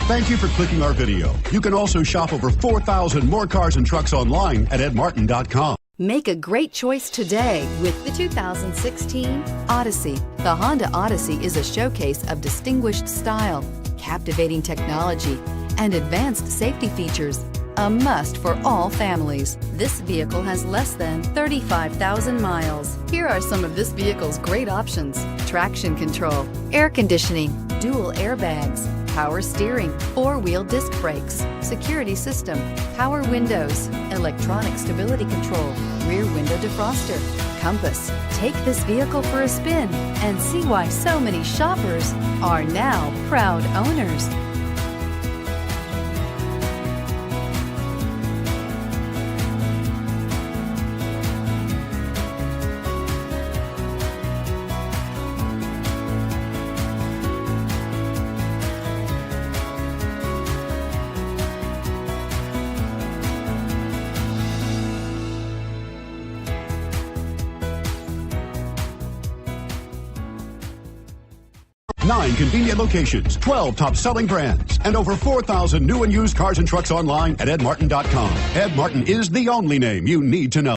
Thank you for clicking our video. You can also shop over 4,000 more cars and trucks online at edmartin.com. Make a great choice today with the 2016 Odyssey. The Honda Odyssey is a showcase of distinguished style, captivating technology, and advanced safety features. A must for all families. This vehicle has less than 35,000 miles. Here are some of this vehicle's great options: traction control, air conditioning, dual airbags, power steering, four-wheel disc brakes, security system, power windows, electronic stability control, rear window defroster, compass. Take this vehicle for a spin and see why so many shoppers are now proud owners. Nine convenient locations, 12 top-selling brands, and over 4,000 new and used cars and trucks online at edmartin.com. Ed Martin is the only name you need to know.